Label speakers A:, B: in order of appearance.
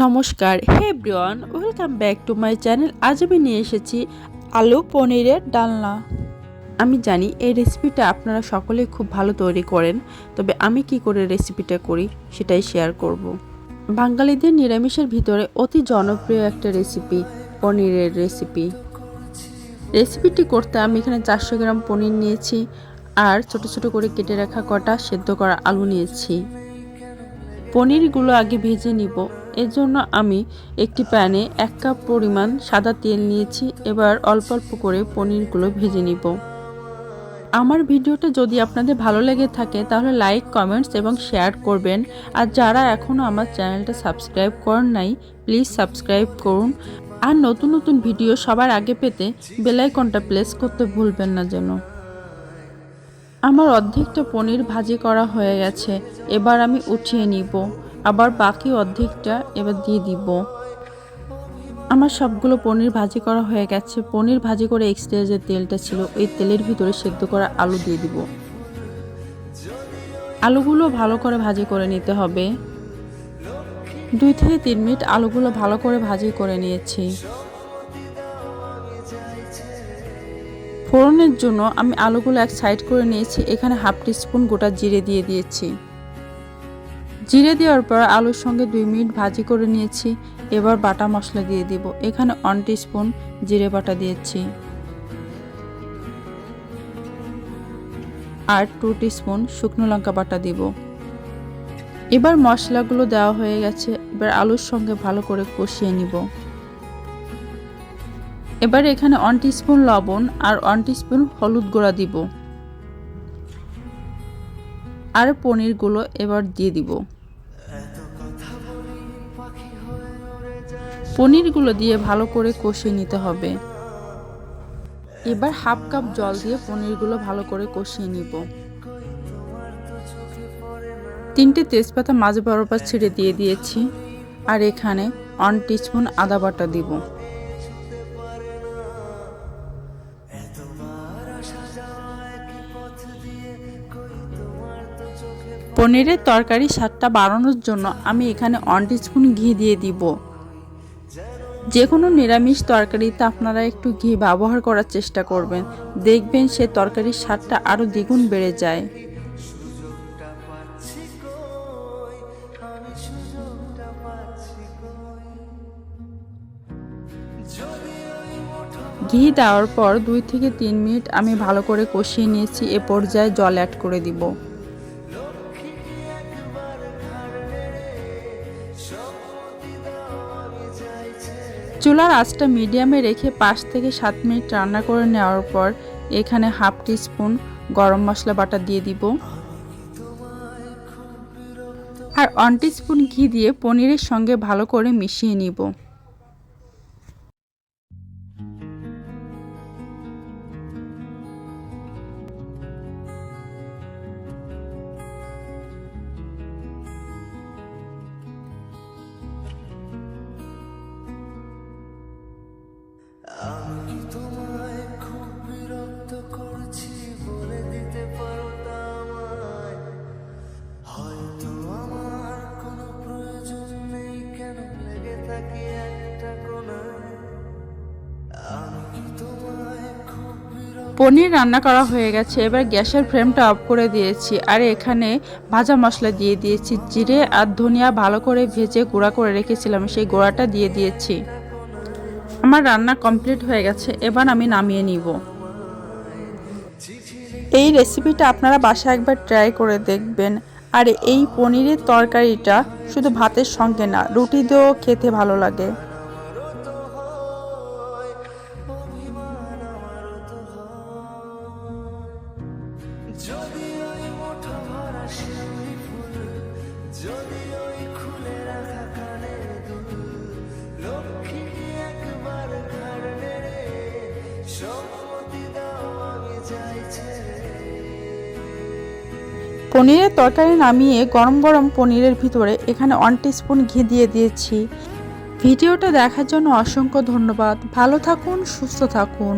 A: নমস্কার, hey everyone, welcome back to my channel. আজ আমি নিয়ে এসেছি আলু পনিরের ডালনা। আমি জানি এই রেসিপিটা আপনারা সকলেই খুব ভালো তৈরি করেন, তবে আমি কি করে রেসিপিটা করি সেটাই শেয়ার করব। বাঙালিদের নিরামিষের ভিতরে অতি জনপ্রিয় একটা রেসিপি পনিরের রেসিপি। রেসিপিটি করতে আমি এখানে 400 গ্রাম পনির নিয়েছি আর ছোট ছোট করে কেটে রাখা কটা সেদ্ধ করা আলু নিয়েছি। পনিরগুলো আগে ভেজে নিব। এর জন্য আমি একটি প্যানে 1 কাপ পরিমাণ সাদা তেল নিয়েছি। এবার অল্প অল্প করে পনিরগুলো ভেজে নিব। আমার ভিডিওটা যদি আপনাদের ভালো লেগে থাকে তাহলে লাইক, কমেন্টস এবং শেয়ার করবেন। আর যারা এখনও আমার চ্যানেলটা সাবস্ক্রাইব করেন নাই, প্লিজ সাবস্ক্রাইব করুন। আর নতুন নতুন ভিডিও সবার আগে পেতে বেল আইকনটা প্রেস করতে ভুলবেন না যেন। আমার অর্ধেকটা পনির ভাজি করা হয়ে গেছে, এবার আমি উঠিয়ে নিব। আবার বাকি অর্ধেকটা এবার দিয়ে দিব। আমার সবগুলো পনির ভাজি করা হয়ে গেছে। পনির ভাজি করে এক্সট্রা যে তেলটা ছিল ওই তেলের ভিতরে সেদ্ধ করা আলু দিয়ে দিব। আলুগুলো ভালো করে ভাজি করে নিতে হবে। 2 থেকে 3 মিনিট আলুগুলো ভালো করে ভাজি করে নিয়েছি। ফোড়নের জন্য আমি আলুগুলো এক সাইড করে নিয়েছি। এখানে হাফ টিস্পুন গোটা জিরে দিয়ে দিয়েছি। জিরে দেওয়ার পর আলুর সঙ্গে 2 মিনিট ভাজি করে নিয়েছি। এবার বাটা মশলা দিয়ে দিব। এখানে 1 টিস্পুন জিরে বাটা দিয়েছি আর 2 টিস্পুন শুকনো লঙ্কা বাটা দিব। এবার মশলাগুলো দেওয়া হয়ে গেছে। এবার আলুর সঙ্গে ভালো করে কষিয়ে নিব। এবার এখানে 1 টিস্পুন লবণ আর 1 টিস্পুন হলুদ গুঁড়া দিব আর পনিরগুলো এবার দিয়ে দিব। পনিরগুলো দিয়ে ভালো করে কষিয়ে নিতে হবে। এবার হাফ কাপ জল দিয়ে পনিরগুলো ভালো করে কষিয়ে নিব। 3টে তেজপাতা মাঝ বরাবর ছিঁড়ে দিয়ে দিয়েছি আর এখানে 1 টিস্পুন আদা বাটা দিব। পনিরের তরকারি স্বাদটা বাড়ানোর জন্য আমি এখানে 1 টিস্পুন ঘি দিয়ে দিব। যে কোনো নিরামিষ তরকারিতে আপনারা একটু ঘি ব্যবহার করার চেষ্টা করবেন, দেখবেন সে তরকারির স্বাদটা আরও দ্বিগুণ বেড়ে যায়। ঘি দেওয়ার পর 2 থেকে 3 মিনিট আমি ভালো করে কষিয়ে নিয়েছি। এ পর্যায়ে জল অ্যাড করে দিব। চুলার আঁচটা মিডিয়ামে রেখে 5 থেকে 7 মিনিট রান্না করে নেওয়ার পর এখানে হাফ টিস্পুন গরম মশলা বাটা দিয়ে দিব আর 1 টিস্পুন ঘি দিয়ে পনিরের সঙ্গে ভালো করে মিশিয়ে নিব। আমি তোমায় খুব বিরক্ত করছি, বলে দিতে পারো তা আমায়। হয়তো আমার কোনো প্রয়োজন নেই, কেন লেগে থাকি একটা কোণায়। আমি তোমায় খুব বিরক্ত। পনির রান্না করা হয়ে গেছে। এবার গ্যাসের ফ্লেমটা অফ করে দিয়েছি আর এখানে ভাজা মশলা দিয়ে দিয়েছি। জিরে আর ধনিয়া ভালো করে ভেজে গুঁড়া করে রেখেছিলাম, সেই গুঁড়াটা দিয়ে দিয়েছি। আমার রান্না কমপ্লিট হয়ে গেছে, এবার আমি নামিয়ে নিব। এই রেসিপিটা আপনারা বাসায় একবার ট্রাই করে দেখবেন। আর এই পনিরের তরকারিটা শুধু ভাতের সঙ্গে না, রুটি দিয়েও খেতে ভালো লাগে। পনিরের তরকারি নামিয়ে গরম গরম পনিরের ভিতরে এখানে 1 টিস্পুন ঘি দিয়ে দিয়েছি। ভিডিওটা দেখার জন্য অসংখ্য ধন্যবাদ। ভালো থাকুন, সুস্থ থাকুন।